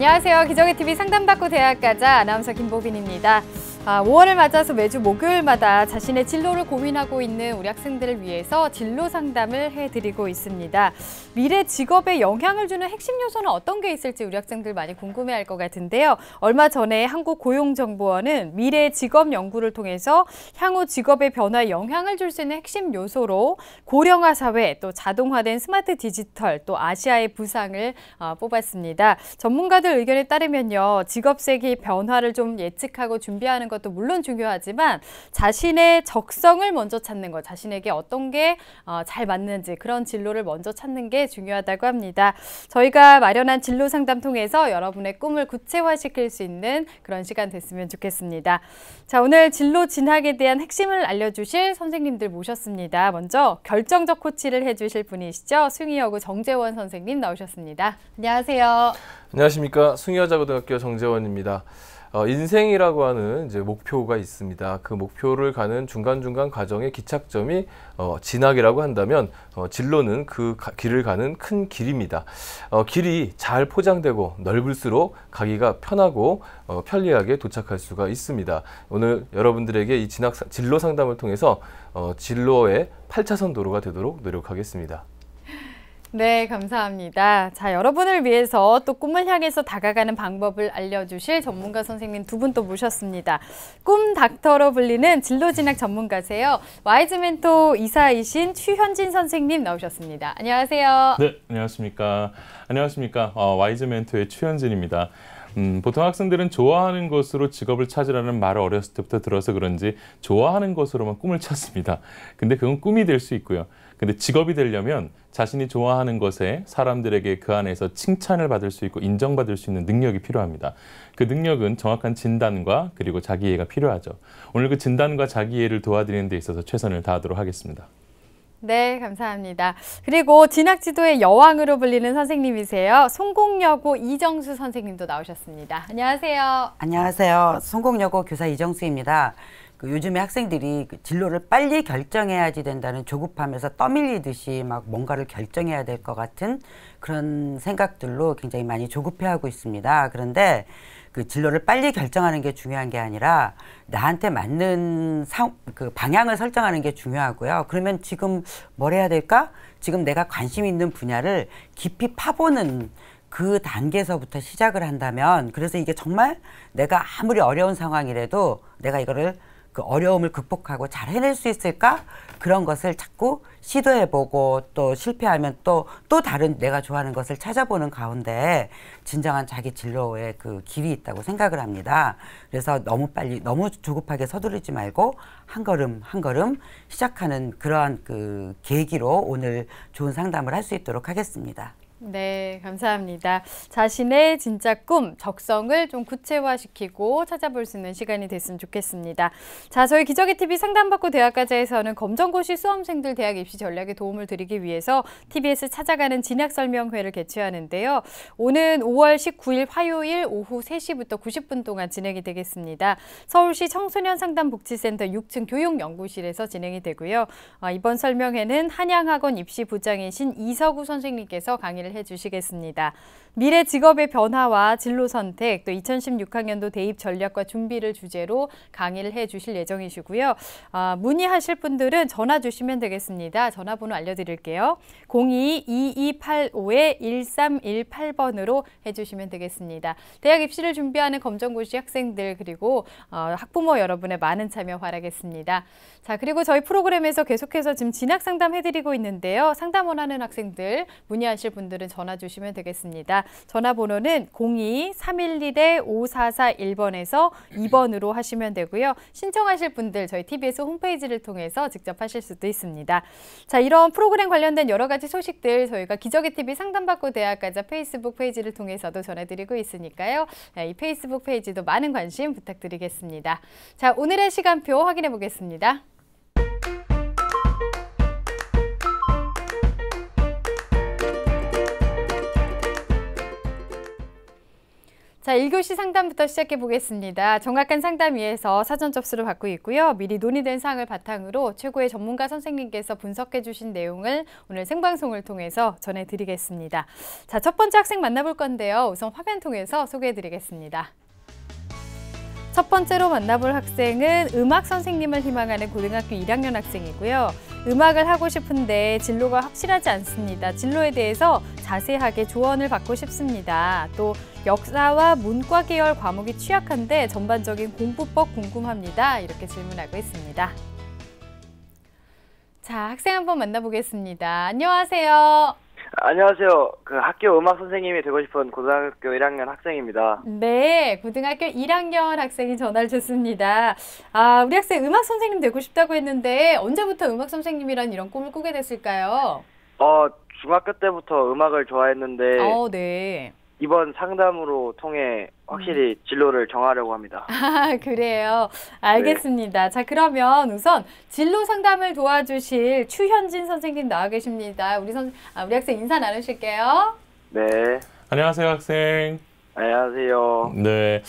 안녕하세요. 기적의TV 상담받고 대학 가자 아나운서 김보빈입니다. 5월을 맞아서 매주 목요일마다 자신의 진로를 고민하고 있는 우리 학생들을 위해서 진로 상담을 해드리고 있습니다. 미래 직업에 영향을 주는 핵심 요소는 어떤 게 있을지 우리 학생들 많이 궁금해할 것 같은데요. 얼마 전에 한국고용정보원은 미래 직업 연구를 통해서 향후 직업의 변화에 영향을 줄 수 있는 핵심 요소로 고령화 사회, 또 자동화된 스마트 디지털, 또 아시아의 부상을 뽑았습니다. 전문가들 의견에 따르면요, 직업 세계의 변화를 좀 예측하고 준비하는 것도 물론 중요하지만 자신의 적성을 먼저 찾는 것, 자신에게 어떤 게 잘 맞는지 그런 진로를 먼저 찾는 게 중요하다고 합니다. 저희가 마련한 진로 상담 통해서 여러분의 꿈을 구체화시킬 수 있는 그런 시간 됐으면 좋겠습니다. 자, 오늘 진로 진학에 대한 핵심을 알려주실 선생님들 모셨습니다. 먼저 결정적 코치를 해주실 분이시죠. 숭의여고 정재원 선생님 나오셨습니다. 안녕하세요. 안녕하십니까. 숭의여자고등학교 정재원입니다. 인생이라고 하는 이제 목표가 있습니다. 그 목표를 가는 중간중간 과정의 기착점이 진학이라고 한다면 진로는 그 길을 가는 큰 길입니다. 길이 잘 포장되고 넓을수록 가기가 편하고 편리하게 도착할 수가 있습니다. 오늘 여러분들에게 이 진로 상담을 통해서 진로의 8차선 도로가 되도록 노력하겠습니다. 네, 감사합니다. 자, 여러분을 위해서 또 꿈을 향해서 다가가는 방법을 알려주실 전문가 선생님 두 분 또 모셨습니다. 꿈 닥터로 불리는 진로 진학 전문가세요. 와이즈 멘토 이사이신 추현진 선생님 나오셨습니다. 안녕하세요. 네, 안녕하십니까. 와이즈 멘토의 추현진입니다. 보통 학생들은 좋아하는 것으로 직업을 찾으라는 말을 어렸을 때부터 들어서 그런지 좋아하는 것으로만 꿈을 찾습니다. 근데 그건 꿈이 될 수 있고요. 근데 직업이 되려면 자신이 좋아하는 것에 사람들에게 그 안에서 칭찬을 받을 수 있고 인정받을 수 있는 능력이 필요합니다. 그 능력은 정확한 진단과 그리고 자기이해가 필요하죠. 오늘 그 진단과 자기이해를 도와드리는 데 있어서 최선을 다하도록 하겠습니다. 네, 감사합니다. 그리고 진학지도의 여왕으로 불리는 선생님이세요. 성공여고 이정수 선생님도 나오셨습니다. 안녕하세요. 안녕하세요. 성공여고 교사 이정수입니다. 요즘에 학생들이 진로를 빨리 결정해야지 된다는 조급함에서 떠밀리듯이 막 뭔가를 결정해야 될 것 같은 그런 생각들로 굉장히 많이 조급해하고 있습니다. 그런데 그 진로를 빨리 결정하는 게 중요한 게 아니라 나한테 맞는 그 방향을 설정하는 게 중요하고요. 그러면 지금 뭘 해야 될까? 지금 내가 관심 있는 분야를 깊이 파보는 그 단계에서부터 시작을 한다면, 그래서 이게 정말 내가 아무리 어려운 상황이라도 내가 이거를 그 어려움을 극복하고 잘 해낼 수 있을까? 그런 것을 자꾸 시도해보고 또 실패하면 또 다른 내가 좋아하는 것을 찾아보는 가운데 진정한 자기 진로의 그 길이 있다고 생각을 합니다. 그래서 너무 조급하게 서두르지 말고 한 걸음 한 걸음 시작하는 그러한 그 계기로 오늘 좋은 상담을 할 수 있도록 하겠습니다. 네, 감사합니다. 자신의 진짜 꿈, 적성을 좀 구체화시키고 찾아볼 수 있는 시간이 됐으면 좋겠습니다. 자, 저희 기적의TV 상담받고 대학가자에서는 검정고시 수험생들 대학 입시 전략에 도움을 드리기 위해서 TBS 찾아가는 진학설명회를 개최하는데요. 오는 5월 19일 화요일 오후 3시부터 90분 동안 진행이 되겠습니다. 서울시 청소년상담복지센터 6층 교육연구실에서 진행이 되고요. 이번 설명회는 한양학원 입시부장이신 이서구 선생님께서 강의를 해주시겠습니다. 미래 직업의 변화와 진로 선택, 또 2016학년도 대입 전략과 준비를 주제로 강의를 해주실 예정이시고요. 문의하실 분들은 전화 주시면 되겠습니다. 전화번호 알려드릴게요. 02-2285-1318번으로 해주시면 되겠습니다. 대학 입시를 준비하는 검정고시 학생들 그리고 학부모 여러분의 많은 참여 바라겠습니다. 자, 그리고 저희 프로그램에서 계속해서 지금 진학 상담 해드리고 있는데요. 상담 원하는 학생들 문의하실 분들은 전화 주시면 되겠습니다. 전화번호는 02-311-5441번에서 2번으로 하시면 되고요. 신청하실 분들 저희 TBS 홈페이지를 통해서 직접 하실 수도 있습니다. 자, 이런 프로그램 관련된 여러 가지 소식들 저희가 기적의TV 상담받고 대학가자 페이스북 페이지를 통해서도 전해드리고 있으니까요. 이 페이스북 페이지도 많은 관심 부탁드리겠습니다. 자, 오늘의 시간표 확인해 보겠습니다. 자, 1교시 상담부터 시작해 보겠습니다. 정확한 상담 위해서 사전 접수를 받고 있고요. 미리 논의된 사항을 바탕으로 최고의 전문가 선생님께서 분석해 주신 내용을 오늘 생방송을 통해서 전해드리겠습니다. 자, 첫 번째 학생 만나볼 건데요. 우선 화면 통해서 소개해 드리겠습니다. 첫 번째로 만나볼 학생은 음악 선생님을 희망하는 고등학교 1학년 학생이고요. 음악을 하고 싶은데 진로가 확실하지 않습니다. 진로에 대해서 자세하게 조언을 받고 싶습니다. 또 역사와 문과 계열 과목이 취약한데 전반적인 공부법 궁금합니다. 이렇게 질문하고 있습니다. 자, 학생 한번 만나보겠습니다. 안녕하세요. 안녕하세요. 그 학교 음악 선생님이 되고 싶은 고등학교 1학년 학생입니다. 네, 고등학교 1학년 학생이 전화를 줬습니다. 아, 우리 학생 음악 선생님 되고 싶다고 했는데 언제부터 음악 선생님이란 이런 꿈을 꾸게 됐을까요? 중학교 때부터 음악을 좋아했는데 네. 이번 상담으로 통해 확실히 진로를 정하려고 합니다. 아, 그래요. 알겠습니다. 네. 자, 그러면 우선 진로 상담을 도와주실 추현진 선생님 나와 계십니다. 우리 학생 인사 나누실게요. 네. 안녕하세요, 학생. 안녕하세요. 네,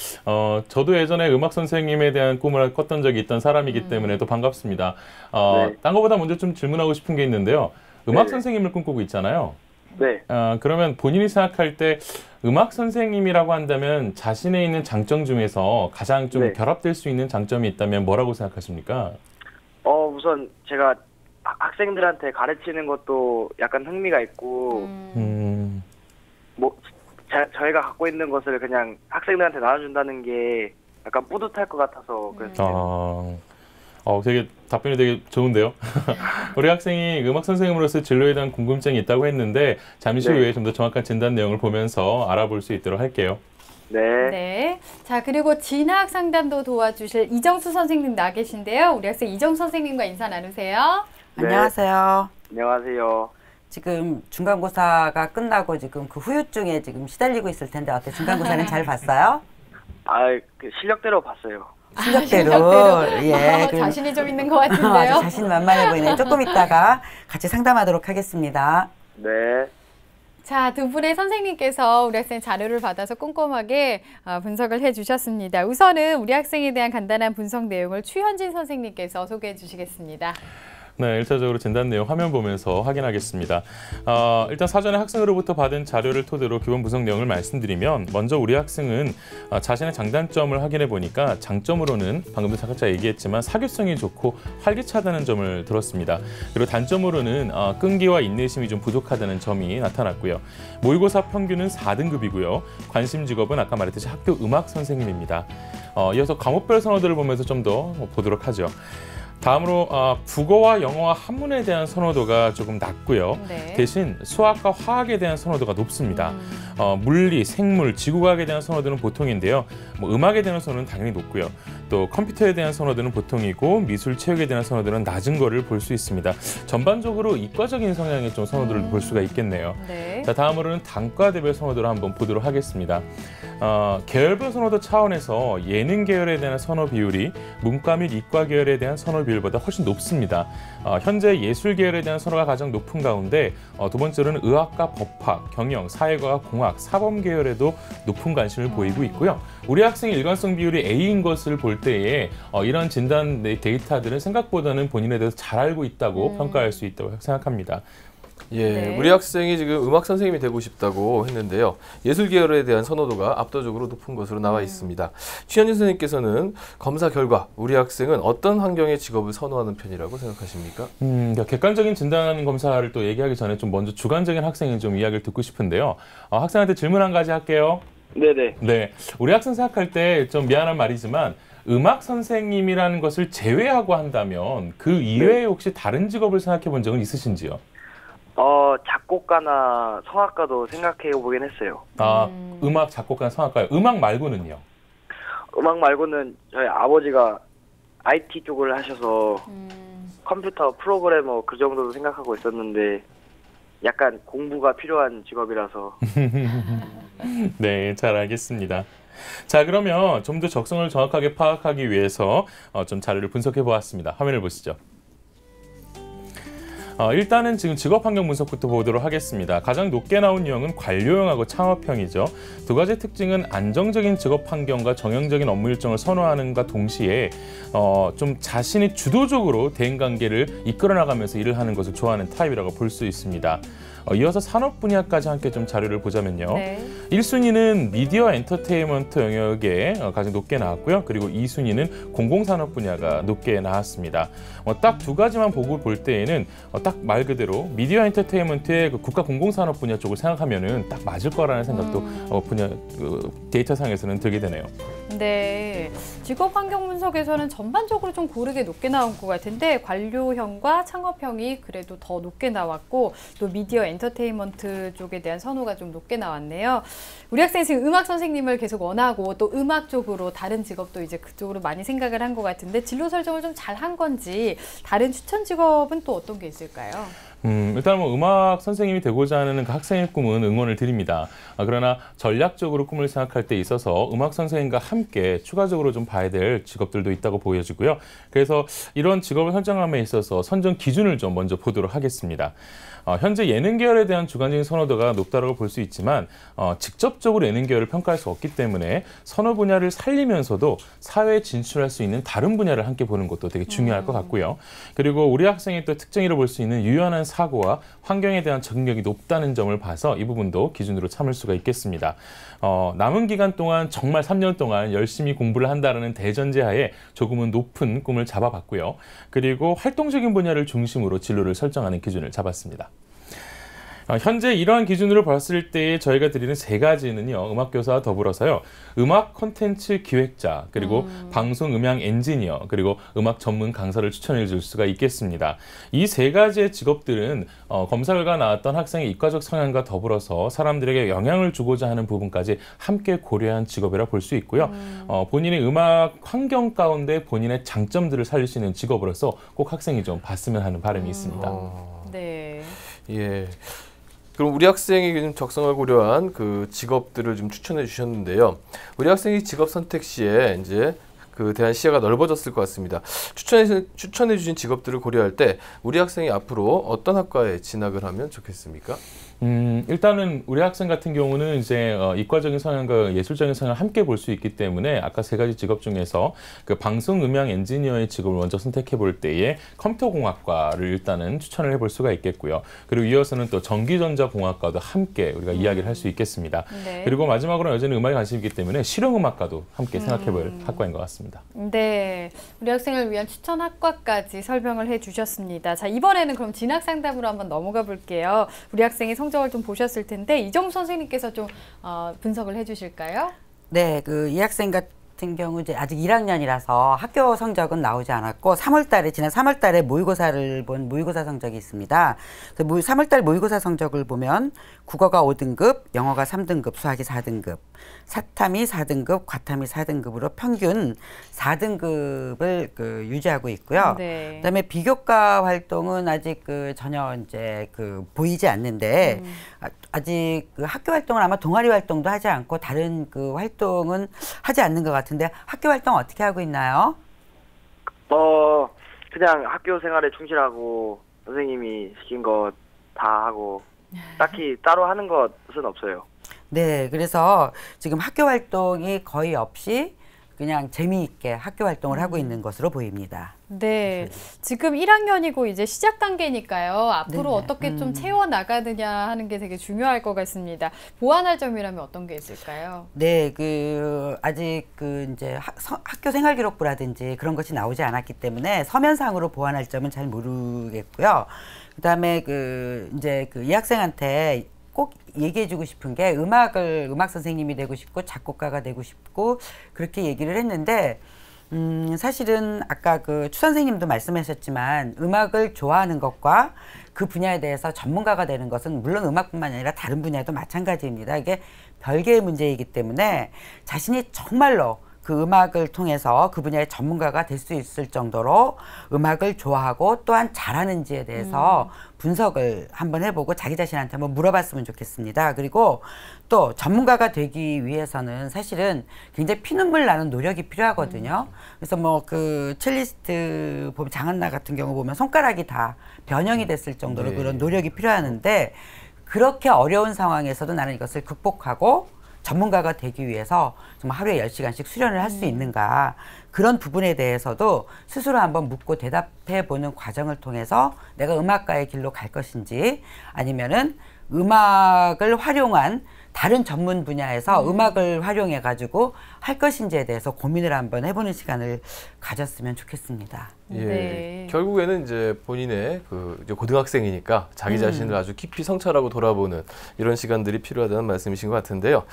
저도 예전에 음악 선생님에 대한 꿈을 꿨던 적이 있던 사람이기 때문에 또 반갑습니다. 네. 딴 거보다 먼저 좀 질문하고 싶은 게 있는데요. 음악 네. 선생님을 꿈꾸고 있잖아요. 네. 그러면 본인이 생각할 때 음악 선생님이라고 한다면 자신에 있는 장점 중에서 가장 좀 네. 결합될 수 있는 장점이 있다면 뭐라고 생각하십니까? 우선 제가 학생들한테 가르치는 것도 약간 흥미가 있고 뭐 저희가 갖고 있는 것을 그냥 학생들한테 나눠준다는 게 약간 뿌듯할 것 같아서 그랬어요. 되게 답변이 되게 좋은데요. 우리 학생이 음악 선생님으로서 진로에 대한 궁금증이 있다고 했는데 잠시 네. 후에 좀 더 정확한 진단 내용을 보면서 알아볼 수 있도록 할게요. 네. 네. 자, 그리고 진학 상담도 도와주실 이정수 선생님 나와 계신데요. 우리 학생 이정수 선생님과 인사 나누세요. 네. 안녕하세요. 안녕하세요. 지금 중간고사가 끝나고 지금 그 후유증에 지금 시달리고 있을 텐데 어때? 중간고사는 잘 봤어요? 그 실력대로 봤어요. 실력대로. 예. 자신이 좀 있는 것 같은데요. 자신만만해 보이네요. 조금 있다가 같이 상담하도록 하겠습니다. 네. 자, 두 분의 선생님께서 우리 학생 자료를 받아서 꼼꼼하게 분석을 해주셨습니다. 우선은 우리 학생에 대한 간단한 분석 내용을 추현진 선생님께서 소개해 주시겠습니다. 네, 1차적으로 진단 내용 화면 보면서 확인하겠습니다. 일단 사전에 학생으로부터 받은 자료를 토대로 기본 분석 내용을 말씀드리면 먼저 우리 학생은 자신의 장단점을 확인해 보니까 장점으로는 방금도 잠깐 얘기했지만 사교성이 좋고 활기차다는 점을 들었습니다. 그리고 단점으로는 끈기와 인내심이 좀 부족하다는 점이 나타났고요. 모의고사 평균은 4등급이고요. 관심 직업은 아까 말했듯이 학교 음악 선생님입니다. 이어서 과목별 선호도를 보면서 좀 더 보도록 하죠. 다음으로 국어와 영어와 한문에 대한 선호도가 조금 낮고요. 네. 대신 수학과 화학에 대한 선호도가 높습니다. 물리, 생물, 지구과학에 대한 선호도는 보통인데요. 음악에 대한 선호는 당연히 높고요. 또 컴퓨터에 대한 선호도는 보통이고 미술, 체육에 대한 선호도는 낮은 거를 볼 수 있습니다. 전반적으로 이과적인 성향의 좀 선호도를 볼 수가 있겠네요. 네. 자, 다음으로는 단과대별 선호도를 한번 보도록 하겠습니다. 계열별 선호도 차원에서 예능 계열에 대한 선호 비율이 문과 및 이과 계열에 대한 선호 비율보다 훨씬 높습니다. 현재 예술 계열에 대한 선호가 가장 높은 가운데 두 번째로는 의학과 법학, 경영, 사회과학, 공학, 사범 계열에도 높은 관심을 보이고 있고요. 우리 학생의 일관성 비율이 A인 것을 볼 때에 이런 진단 데이터들은 생각보다는 본인에 대해서 잘 알고 있다고 평가할 수 있다고 생각합니다. 예, 네. 우리 학생이 지금 음악 선생님이 되고 싶다고 했는데요. 예술 계열에 대한 선호도가 압도적으로 높은 것으로 나와 있습니다. 추현진 선생님께서는 검사 결과 우리 학생은 어떤 환경의 직업을 선호하는 편이라고 생각하십니까? 그러니까 객관적인 진단 검사를 또 얘기하기 전에 좀 먼저 주관적인 학생의 좀 이야기를 듣고 싶은데요. 학생한테 질문 한 가지 할게요. 네네. 네, 우리 학생 생각할 때 좀 미안한 말이지만 음악 선생님이라는 것을 제외하고 한다면 그 이외에 혹시 다른 직업을 생각해 본 적은 있으신지요? 작곡가나 성악가도 생각해 보긴 했어요. 음악, 작곡가, 성악가요. 음악 말고는요? 음악 말고는 저희 아버지가 IT 쪽을 하셔서 컴퓨터 프로그래머 그 정도도 생각하고 있었는데 약간 공부가 필요한 직업이라서. 네, 잘 알겠습니다. 자, 그러면 좀 더 적성을 정확하게 파악하기 위해서 좀 자료를 분석해 보았습니다. 화면을 보시죠. 일단은 지금 직업 환경 분석부터 보도록 하겠습니다. 가장 높게 나온 유형은 관료형하고 창업형이죠. 두 가지 특징은 안정적인 직업 환경과 정형적인 업무 일정을 선호하는가 동시에 좀 자신이 주도적으로 대인관계를 이끌어 나가면서 일을 하는 것을 좋아하는 타입이라고 볼 수 있습니다. 이어서 산업 분야까지 함께 좀 자료를 보자면요. 네. 1순위는 미디어 엔터테인먼트 영역에 가장 높게 나왔고요. 그리고 2순위는 공공산업 분야가 높게 나왔습니다. 딱 두 가지만 보고 볼 때에는 딱 말 그대로 미디어 엔터테인먼트의 그 국가 공공산업 분야 쪽을 생각하면은 딱 맞을 거라는 생각도 분야 데이터상에서는 들게 되네요. 네, 직업 환경 분석에서는 전반적으로 좀 고르게 높게 나온 것 같은데 관료형과 창업형이 그래도 더 높게 나왔고 또 미디어 엔터테인먼트 쪽에 대한 선호가 좀 높게 나왔네요. 우리 학생이 지금 음악 선생님을 계속 원하고 또 음악 쪽으로 다른 직업도 이제 그쪽으로 많이 생각을 한 것 같은데 진로 설정을 좀 잘 한 건지 다른 추천 직업은 또 어떤 게 있을까요? 일단 뭐 음악 선생님이 되고자 하는 그 학생의 꿈은 응원을 드립니다. 그러나 전략적으로 꿈을 생각할 때 있어서 음악 선생님과 함께 추가적으로 좀 봐야 될 직업들도 있다고 보여지고요. 그래서 이런 직업을 선정함에 있어서 선정 기준을 좀 먼저 보도록 하겠습니다. 현재 예능 계열에 대한 주관적인 선호도가 높다고 볼 수 있지만 직접적으로 예능 계열을 평가할 수 없기 때문에 선호 분야를 살리면서도 사회에 진출할 수 있는 다른 분야를 함께 보는 것도 되게 중요할 것 같고요. 그리고 우리 학생의 또 특징으로 볼 수 있는 유연한 사고와 환경에 대한 적응력이 높다는 점을 봐서 이 부분도 기준으로 삼을 수가 있겠습니다. 남은 기간 동안 정말 3년 동안 열심히 공부를 한다는 대전제하에 조금은 높은 꿈을 잡아봤고요. 그리고 활동적인 분야를 중심으로 진로를 설정하는 기준을 잡았습니다. 현재 이러한 기준으로 봤을 때 저희가 드리는 세 가지는요. 음악교사와 더불어서요. 음악 콘텐츠 기획자, 그리고 방송 음향 엔지니어, 그리고 음악 전문 강사를 추천해 줄 수가 있겠습니다. 이 세 가지의 직업들은 검사 결과 나왔던 학생의 이과적 성향과 더불어서 사람들에게 영향을 주고자 하는 부분까지 함께 고려한 직업이라 볼 수 있고요. 본인의 음악 환경 가운데 본인의 장점들을 살릴 수 있는 직업으로서 꼭 학생이 좀 봤으면 하는 바람이 있습니다. 네. 예. 그럼 우리 학생이 좀 적성을 고려한 그 직업들을 좀 추천해 주셨는데요. 우리 학생이 직업 선택 시에 이제 그 대한 시야가 넓어졌을 것 같습니다. 추천해 주신 직업들을 고려할 때 우리 학생이 앞으로 어떤 학과에 진학을 하면 좋겠습니까? 일단은 우리 학생 같은 경우는 이제 이과적인 성향과 예술적인 성향을 함께 볼 수 있기 때문에 아까 세 가지 직업 중에서 그 방송 음향 엔지니어의 직업을 먼저 선택해 볼 때에 컴퓨터공학과를 일단은 추천을 해볼 수가 있겠고요. 그리고 이어서는 또 전기전자공학과도 함께 우리가 이야기를 할 수 있겠습니다. 네. 그리고 마지막으로 여전히 음악에 관심이 있기 때문에 실용음악과도 함께 생각해 볼 학과인 것 같습니다. 네, 우리 학생을 위한 추천 학과까지 설명을 해주셨습니다. 자, 이번에는 그럼 진학 상담으로 한번 넘어가 볼게요. 우리 학생의 성적을 좀 보셨을 텐데 이정수 선생님께서 좀 분석을 해주실까요? 네, 이 학생 같은 경우 이제 아직 1학년이라서 학교 성적은 나오지 않았고 지난 3월달에 모의고사를 본 모의고사 성적이 있습니다. 3월달 모의고사 성적을 보면 국어가 5등급, 영어가 3등급, 수학이 4등급, 사탐이 4등급, 과탐이 4등급으로 평균 4등급을 유지하고 있고요. 네. 그다음에 비교과 활동은 아직 전혀 이제 보이지 않는데 아직 학교 활동을 아마 동아리 활동도 하지 않고 다른 활동은 하지 않는 것 같은데 학교 활동 어떻게 하고 있나요? 그냥 학교 생활에 충실하고 선생님이 시킨 거 다 하고 딱히 따로 하는 것은 없어요. 네, 그래서 지금 학교 활동이 거의 없이 그냥 재미있게 학교 활동을 하고 있는 것으로 보입니다. 네, 지금 1학년이고 이제 시작 단계니까요. 앞으로 네네. 어떻게 좀 채워나가느냐 하는 게 되게 중요할 것 같습니다. 보완할 점이라면 어떤 게 있을까요? 네, 아직 이제 학교 생활기록부라든지 그런 것이 나오지 않았기 때문에 서면상으로 보완할 점은 잘 모르겠고요. 그다음에 이제 이 학생한테 꼭 얘기해주고 싶은 게 음악 선생님이 되고 싶고 작곡가가 되고 싶고 그렇게 얘기를 했는데 사실은 아까 추 선생님도 말씀하셨지만 음악을 좋아하는 것과 그 분야에 대해서 전문가가 되는 것은 물론 음악뿐만 아니라 다른 분야도 마찬가지입니다. 이게 별개의 문제이기 때문에 자신이 정말로 그 음악을 통해서 그 분야의 전문가가 될 수 있을 정도로 음악을 좋아하고 또한 잘하는지에 대해서 분석을 한번 해보고 자기 자신한테 한번 물어봤으면 좋겠습니다. 그리고 또 전문가가 되기 위해서는 사실은 굉장히 피눈물 나는 노력이 필요하거든요. 그래서 뭐 그 첼리스트 보면 장한나 같은 경우 보면 손가락이 다 변형이 됐을 정도로 네. 그런 노력이 필요하는데 그렇게 어려운 상황에서도 나는 이것을 극복하고 전문가가 되기 위해서 정말 하루에 10시간씩 수련을 할 수 있는가 그런 부분에 대해서도 스스로 한번 묻고 대답해 보는 과정을 통해서 내가 음악가의 길로 갈 것인지 아니면은 음악을 활용한 다른 전문 분야에서 음악을 활용해 가지고 할 것인지에 대해서 고민을 한번 해보는 시간을 가졌으면 좋겠습니다. 예, 네. 결국에는 이제 본인의 그 이제 고등학생이니까 자기 자신을 아주 깊이 성찰하고 돌아보는 이런 시간들이 필요하다는 말씀이신 것 같은데요.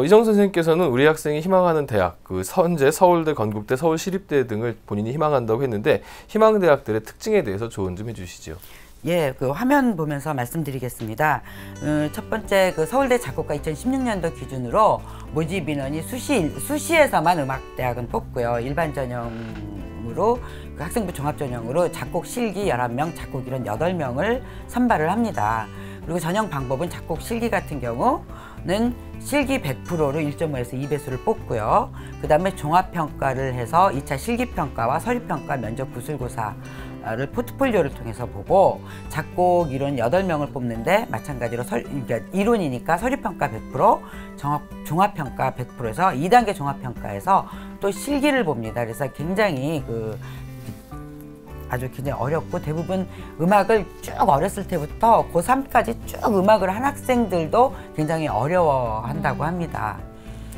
이정 선생님께서는 우리 학생이 희망하는 대학, 그 현재 서울대, 건국대, 서울시립대 등을 본인이 희망한다고 했는데 희망 대학들의 특징에 대해서 조언 좀 해주시죠. 예, 그 화면 보면서 말씀드리겠습니다. 첫 번째 그 서울대 작곡가 2016년도 기준으로 모집 인원이 수시에서만 음악대학은 뽑고요. 일반 전형으로 그 학생부 종합 전형으로 작곡 실기 11명, 작곡 이론 8명을 선발을 합니다. 그리고 전형 방법은 작곡 실기 같은 경우는 실기 100%로 1.5에서 2배수를 뽑고요. 그 다음에 종합평가를 해서 2차 실기평가와 서류평가, 면접, 구술고사를 포트폴리오를 통해서 보고 작곡 이론 8명을 뽑는데 마찬가지로 그러니까 이론이니까 서류평가 100%, 종합평가 100%에서 2단계 종합평가에서 또 실기를 봅니다. 그래서 굉장히 아주 굉장히 어렵고 대부분 음악을 쭉 어렸을 때부터 고3까지 쭉 음악을 한 학생들도 굉장히 어려워한다고 합니다.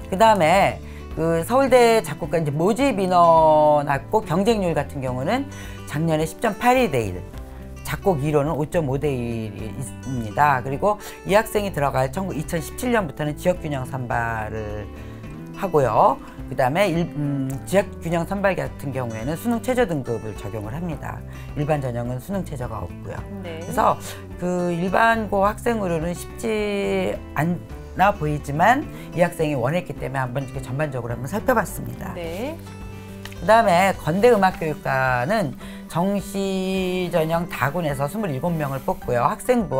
그 다음에 그 서울대 작곡가 이제 모집 인원하고 경쟁률 같은 경우는 작년에 10.82대 1, 작곡 이론은 5.5대 1입니다. 그리고 이 학생이 들어갈 2017년부터는 지역균형 선발을 하고요. 그 다음에 지역균형 선발 같은 경우에는 수능 최저 등급을 적용을 합니다. 일반 전형은 수능 최저가 없고요. 네. 그래서 그 일반고 학생으로는 쉽지 않아 보이지만 이 학생이 원했기 때문에 한번 이렇게 전반적으로 한번 살펴봤습니다. 네. 그 다음에 건대음악교육과는 정시 전형 다군에서 27명을 뽑고요. 학생부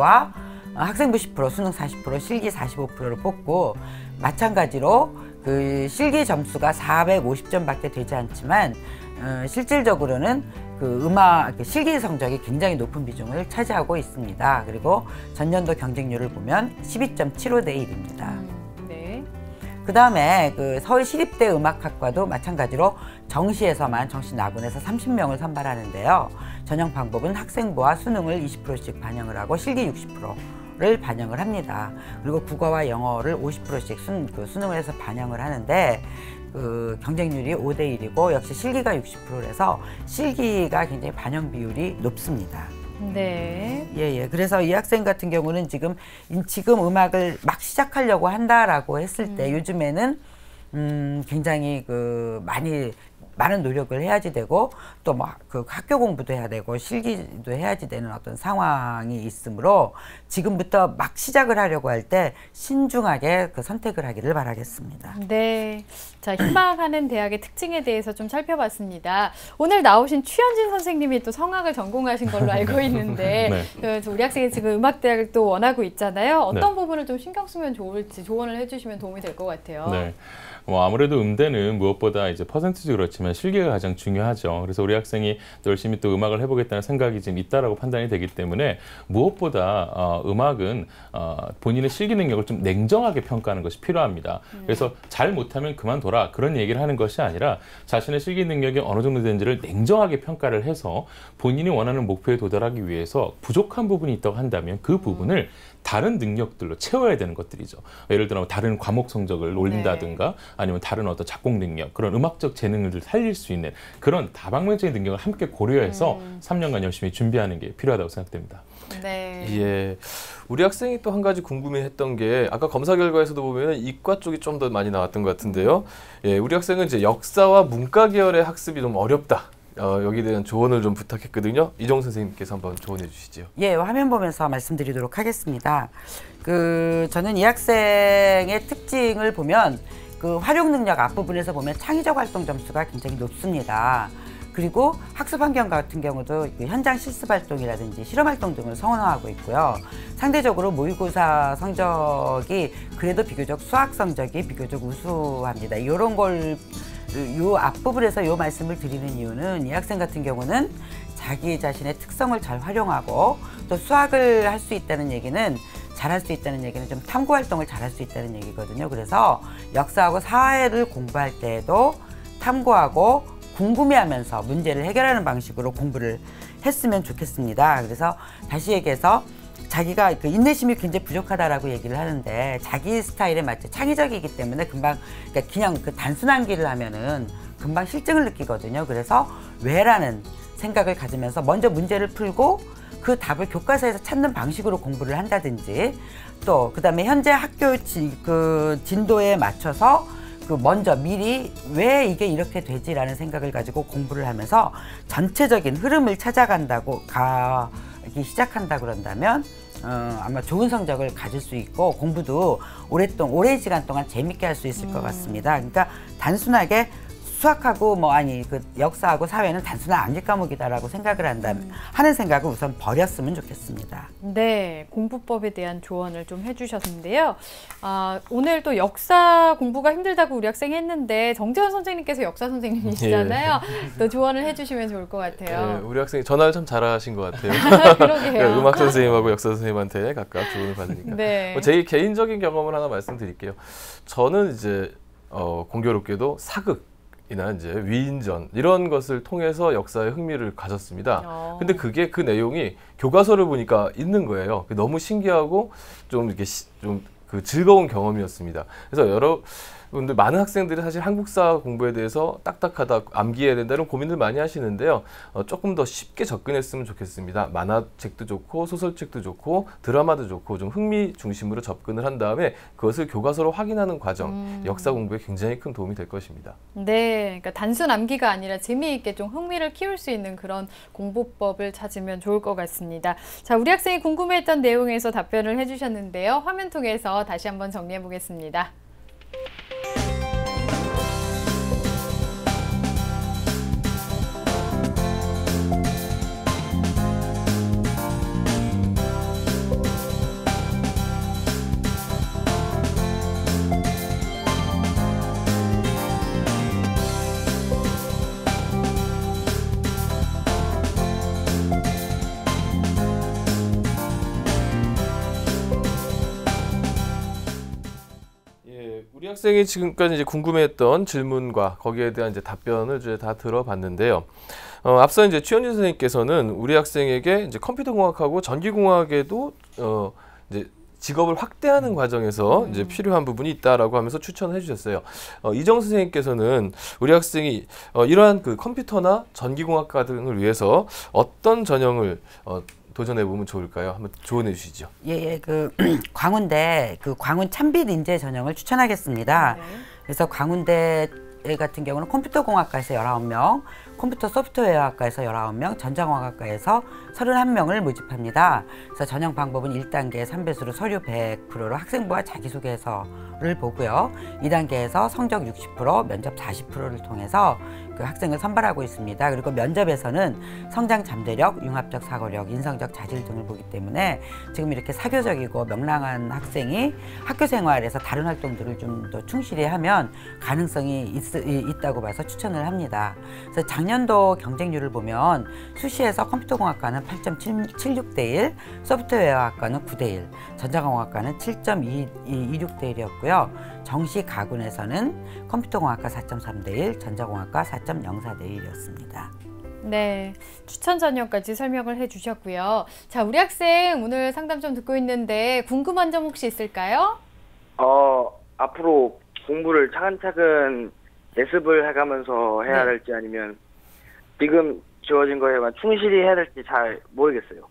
10%, 수능 40%, 실기 45%를 뽑고 마찬가지로 그 실기 점수가 450점밖에 되지 않지만 실질적으로는 그 실기 성적이 굉장히 높은 비중을 차지하고 있습니다. 그리고 전년도 경쟁률을 보면 12.75대 1입니다. 네. 그 다음에 그 서울시립대 음악학과도 마찬가지로 정시에서만 정시 나군에서 30명을 선발하는데요. 전형 방법은 학생부와 수능을 20%씩 반영을 하고 실기 60%를 반영을 합니다. 그리고 국어와 영어를 50%씩 수능을 해서 반영을 하는데 그 경쟁률이 5대 1이고 역시 실기가 60%라서 실기가 굉장히 반영 비율이 높습니다. 네. 예. 그래서 이 학생 같은 경우는 지금 음악을 막 시작하려고 한다라고 했을 때 요즘에는 굉장히 많은 노력을 해야지 되고 또 뭐 그 학교 공부도 해야 되고 실기도 해야지 되는 어떤 상황이 있으므로 지금부터 막 시작을 하려고 할 때 신중하게 그 선택을 하기를 바라겠습니다. 네. 자, 희망하는 대학의 특징에 대해서 좀 살펴봤습니다. 오늘 나오신 추현진 선생님이 또 성악을 전공하신 걸로 알고 있는데 네. 우리 학생이 지금 음악대학을 또 원하고 있잖아요. 어떤 네. 부분을 좀 신경 쓰면 좋을지 조언을 해주시면 도움이 될 것 같아요. 네. 아무래도 음대는 무엇보다 이제 퍼센티지 그렇지만 실기가 가장 중요하죠. 그래서 우리 학생이 또 열심히 또 음악을 해보겠다는 생각이 지금 있다라고 판단이 되기 때문에 무엇보다 음악은 본인의 실기 능력을 좀 냉정하게 평가하는 것이 필요합니다. 그래서 잘 못하면 그만둬라 그런 얘기를 하는 것이 아니라 자신의 실기 능력이 어느 정도 되는지를 냉정하게 평가를 해서 본인이 원하는 목표에 도달하기 위해서 부족한 부분이 있다고 한다면 그 부분을 다른 능력들로 채워야 되는 것들이죠. 예를 들어 다른 과목 성적을 올린다든가 아니면 다른 어떤 작곡 능력, 그런 음악적 재능을 살릴 수 있는 그런 다방면적인 능력을 함께 고려해서 3년간 열심히 준비하는 게 필요하다고 생각됩니다. 네. 예. 우리 학생이 또 한 가지 궁금해했던 게 아까 검사 결과에서도 보면 이과 쪽이 좀 더 많이 나왔던 것 같은데요. 예, 우리 학생은 이제 역사와 문과 계열의 학습이 좀 어렵다. 여기에 대한 조언을 좀 부탁했거든요. 이정 선생님께서 한번 조언해 주시죠. 예, 화면 보면서 말씀드리도록 하겠습니다. 저는 이 학생의 특징을 보면 그 활용 능력 앞부분에서 보면 창의적 활동 점수가 굉장히 높습니다. 그리고 학습 환경 같은 경우도 그 현장 실습 활동이라든지 실험 활동 등을 선호하고 있고요. 상대적으로 모의고사 성적이 그래도 비교적 수학 성적이 비교적 우수합니다. 이런 걸 요 앞부분에서 요 말씀을 드리는 이유는 이 학생 같은 경우는 자기 자신의 특성을 잘 활용하고 또 수학을 할 수 있다는 얘기는 잘할 수 있다는 얘기는 좀 탐구 활동을 잘할 수 있다는 얘기거든요. 그래서 역사하고 사회를 공부할 때에도 탐구하고 궁금해하면서 문제를 해결하는 방식으로 공부를 했으면 좋겠습니다. 그래서 다시 얘기해서 자기가 그 인내심이 굉장히 부족하다라고 얘기를 하는데 자기 스타일에 맞게 창의적이기 때문에 금방 그냥 그 단순한 길을 하면은 금방 실증을 느끼거든요. 그래서 왜라는 생각을 가지면서 먼저 문제를 풀고 그 답을 교과서에서 찾는 방식으로 공부를 한다든지 또 그다음에 현재 학교 그 진도에 맞춰서 그 먼저 미리 왜 이게 이렇게 되지라는 생각을 가지고 공부를 하면서 전체적인 흐름을 찾아간다고 가기 시작한다 그런다면 아마 좋은 성적을 가질 수 있고 공부도 오랜 시간 동안 재밌게 할 수 있을 것 같습니다. 그러니까 단순하게 수학하고 그 역사하고 사회는 단순한 암기 과목이다라고 생각을 하는 생각을 우선 버렸으면 좋겠습니다. 네, 공부법에 대한 조언을 좀 해주셨는데요. 오늘 또 역사 공부가 힘들다고 우리 학생이 했는데 정재원 선생님께서 역사 선생님이시잖아요. 또 조언을 해주시면 좋을 것 같아요. 네, 우리 학생이 전화를 참 잘하신 것 같아요. 그러게요. 음악 선생님하고 역사 선생님한테 각각 조언을 받으니까. 네. 제 개인적인 경험을 하나 말씀드릴게요. 저는 이제 공교롭게도 사극 이나 이제 위인전 이런 것을 통해서 역사에 흥미를 가졌습니다. 근데 그게 그 내용이 교과서를 보니까 있는 거예요. 너무 신기하고 좀 이렇게 좀 그 즐거운 경험이었습니다. 그래서 여러분들 많은 학생들이 사실 한국사 공부에 대해서 딱딱하다, 암기해야 된다 이런 고민들 많이 하시는데요. 조금 더 쉽게 접근했으면 좋겠습니다. 만화책도 좋고 소설책도 좋고 드라마도 좋고 좀 흥미 중심으로 접근을 한 다음에 그것을 교과서로 확인하는 과정, 역사 공부에 굉장히 큰 도움이 될 것입니다. 네, 그러니까 단순 암기가 아니라 재미있게 좀 흥미를 키울 수 있는 그런 공부법을 찾으면 좋을 것 같습니다. 자, 우리 학생이 궁금해했던 내용에서 답변을 해주셨는데요. 화면 통해서 다시 한번 정리해 보겠습니다. 우리 학생이 지금까지 이제 궁금해했던 질문과 거기에 대한 이제 답변을 이제 다 들어봤는데요. 앞서 이제 최현진 선생님께서는 우리 학생에게 이제 컴퓨터공학하고 전기공학에도 이제 직업을 확대하는 과정에서 이제 필요한 부분이 있다라고 하면서 추천을 해주셨어요. 이정 선생님께서는 우리 학생이 이러한 그 컴퓨터나 전기공학과 등을 위해서 어떤 전형을 도전해 보면 좋을까요? 한번 조언해 주시죠. 그 광운대 그 광운 찬빛 인재 전형을 추천하겠습니다. 네. 그래서 광운대 같은 경우는 컴퓨터공학과에서 19명, 컴퓨터 소프트웨어학과에서 19명, 전자공학과에서 31명을 모집합니다. 그래서 전형 방법은 1단계 3배수로 서류 100%로 학생부와 자기소개서를 보고요. 2단계에서 성적 60%, 면접 40%를 통해서 그 학생을 선발하고 있습니다. 그리고 면접에서는 성장 잠재력, 융합적 사고력, 인성적 자질 등을 보기 때문에 지금 이렇게 사교적이고 명랑한 학생이 학교 생활에서 다른 활동들을 좀 더 충실히 하면 가능성이 있다고 봐서 추천을 합니다. 그래서 작년도 경쟁률을 보면 수시에서 컴퓨터공학과는 8.76대 1, 소프트웨어학과는 9대 1, 전자공학과는 7.26대 1이었고요. 정시 가군에서는 컴퓨터공학과 4.3대 1, 전자공학과 4.04대 1이었습니다. 네, 추천 전형까지 설명을 해주셨고요. 자, 우리 학생 오늘 상담 좀 듣고 있는데 궁금한 점 혹시 있을까요? 앞으로 공부를 차근차근 예습을 해가면서 해야 될지 아니면 지금 주어진 거에만 충실히 해야 될지 잘 모르겠어요.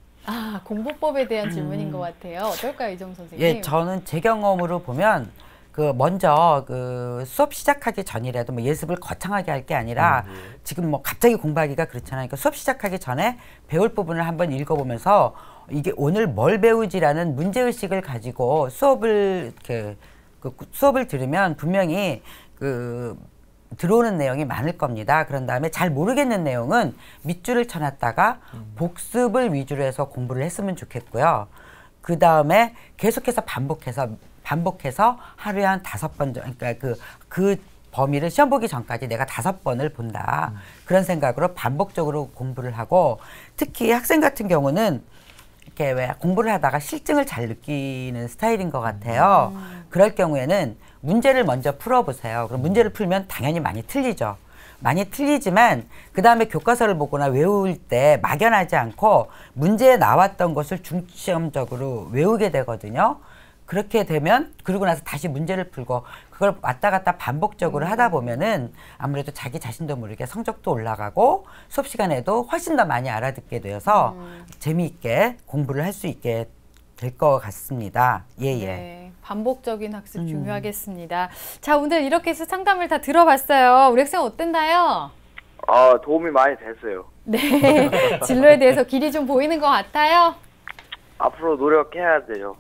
공부법에 대한 질문인 것 같아요. 어떨까요, 이정 선생님? 예, 저는 제 경험으로 보면 먼저 수업 시작하기 전이라도 예습을 거창하게 할 게 아니라 지금 갑자기 공부하기가 그렇잖아요. 그러니까 수업 시작하기 전에 배울 부분을 한번 읽어보면서 이게 오늘 뭘 배우지라는 문제의식을 가지고 수업을 그 수업을 들으면 분명히 그 들어오는 내용이 많을 겁니다. 그런 다음에 잘 모르겠는 내용은 밑줄을 쳐놨다가 복습을 위주로 해서 공부를 했으면 좋겠고요. 그 다음에 계속해서 반복해서 하루에 한 5번 정도, 그러니까 그 범위를 시험 보기 전까지 내가 5번을 본다. 그런 생각으로 반복적으로 공부를 하고, 특히 학생 같은 경우는 이렇게 왜 공부를 하다가 실증을 잘 느끼는 스타일인 것 같아요. 그럴 경우에는 문제를 먼저 풀어보세요. 그럼 문제를 풀면 당연히 많이 틀리죠. 많이 틀리지만 그 다음에 교과서를 보거나 외울 때 막연하지 않고 문제에 나왔던 것을 중점적으로 외우게 되거든요. 그렇게 되면 그러고 나서 다시 문제를 풀고 그걸 왔다 갔다 반복적으로 하다 보면은 아무래도 자기 자신도 모르게 성적도 올라가고 수업 시간에도 훨씬 더 많이 알아듣게 되어서 재미있게 공부를 할 수 있게 될 것 같습니다. 예. 네, 반복적인 학습 중요하겠습니다. 자, 오늘 이렇게 해서 상담을 다 들어봤어요. 우리 학생 어땠나요? 도움이 많이 됐어요. 네, 진로에 대해서 길이 좀 보이는 것 같아요. 앞으로 노력해야 돼요.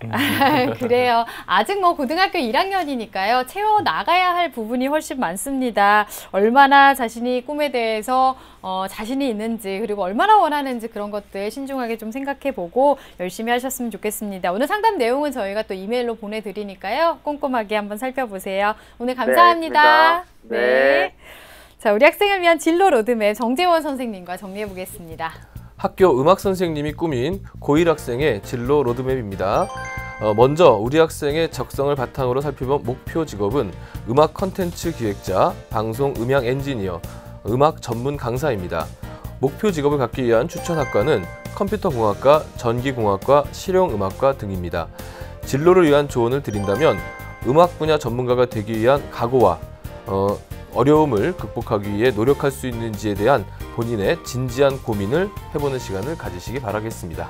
그래요. 아직 뭐 고등학교 1학년이니까요. 채워 나가야 할 부분이 훨씬 많습니다. 얼마나 자신이 꿈에 대해서 자신이 있는지, 그리고 얼마나 원하는지 그런 것들 신중하게 좀 생각해보고 열심히 하셨으면 좋겠습니다. 오늘 상담 내용은 저희가 또 이메일로 보내드리니까요. 꼼꼼하게 한번 살펴보세요. 오늘 감사합니다. 네. 자, 우리 학생을 위한 진로 로드맵 정재원 선생님과 정리해보겠습니다. 학교 음악 선생님이 꾸민 고1 학생의 진로 로드맵입니다. 먼저 우리 학생의 적성을 바탕으로 살펴본 목표 직업은 음악 컨텐츠 기획자, 방송 음향 엔지니어, 음악 전문 강사입니다. 목표 직업을 갖기 위한 추천 학과는 컴퓨터공학과, 전기공학과, 실용음악과 등입니다. 진로를 위한 조언을 드린다면 음악 분야 전문가가 되기 위한 각오와 어려움을 극복하기 위해 노력할 수 있는지에 대한 본인의 진지한 고민을 해보는 시간을 가지시기 바라겠습니다.